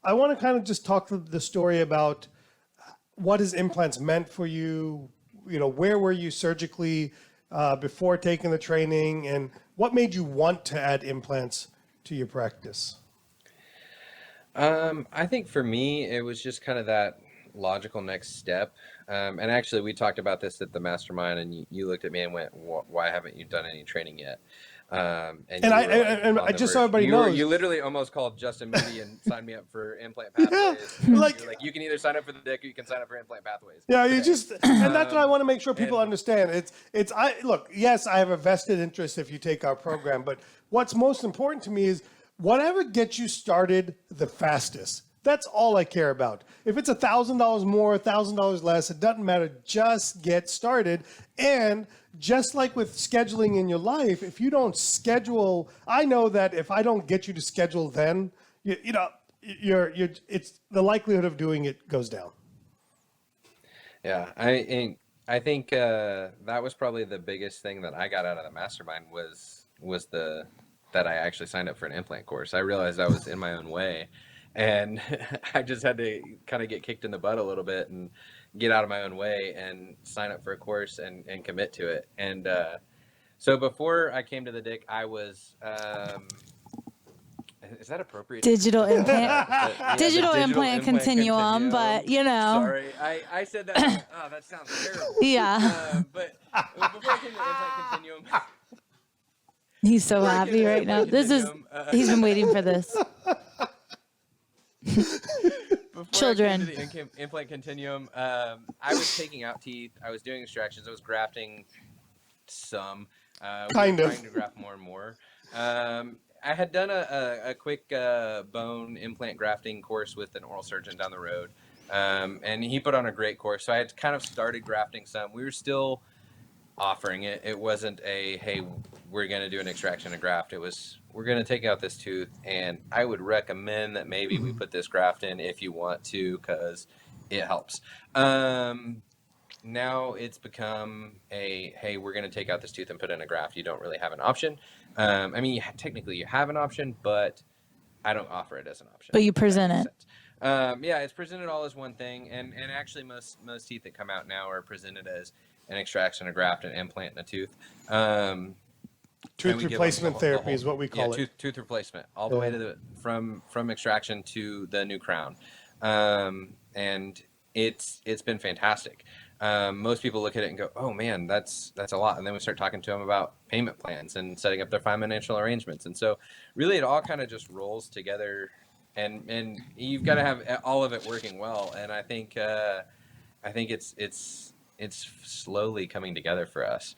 I want to kind of just talk the story about what has implants meant for you. You know, where were you surgically before taking the training, and what made you want to add implants to your practice? I think for me, it was just kind of that logical next step. And actually, we talked about this at the mastermind, and you looked at me and went, "Why haven't you done any training yet?" And And you were like and on I the just so verge. everybody knows, You literally almost called Justin Moody and signed me up for implant yeah, pathways. And like you're like, you can either sign up for the dick or you can sign up for implant pathways yeah, you today. just, and that's what I want to make sure people And understand. I look, yes, I have a vested interest if you take our program, but what's most important to me is whatever gets you started the fastest. That's all I care about. If it's $1,000 more, $1,000 less, it doesn't matter. Just get started. And just like with scheduling in your life, if you don't schedule, I know that if I don't get you to schedule, then you know it's the likelihood of doing it goes down. yeah, I think that was probably the biggest thing that I got out of the mastermind was the that I actually signed up for an implant course. I realized I was in my own way, and I just had to kind of get kicked in the butt a little bit and get out of my own way and sign up for a course and commit to it. And so before I came to the dick, I was is that appropriate to Digital say? implant, Yeah, the digital digital implant implant continuum, but continuum. you know, Sorry, I said that. Like, oh, that sounds terrible. yeah. But before I came to the implant continuum, He's so before I came to happy the right now. implant This is, continuum, he's been waiting for this. before Children. I came to the implant continuum, I was taking out teeth. I was doing extractions. I was grafting some. We Kind were of. trying to graft more and more. I had done a quick bone implant grafting course with an oral surgeon down the road, and he put on a great course. So I had kind of started grafting some. We were still offering it. It wasn't a, hey, we're going to do an extraction and graft. It was, we're going to take out this tooth, and I would recommend that maybe we put this graft in if you want to, because it helps. Now it's become a, hey, we're going to take out this tooth and put in a graft. You don't really have an option. I mean, technically you have an option, but I don't offer it as an option. But you if that present makes it. sense. Yeah, it's presented all as one thing, and actually most teeth that come out now are presented as an extraction, a graft, an implant, and a tooth. And Tooth we give them replacement the therapy whole, is what we yeah, call it. tooth replacement, all the way to the from extraction to the new crown, and it's been fantastic. Most people look at it and go, "Oh man, that's a lot," and then we start talking to them about payment plans and setting up their financial arrangements. And so, really, it all kind of just rolls together, and you've got to have all of it working well. And I think it's slowly coming together for us.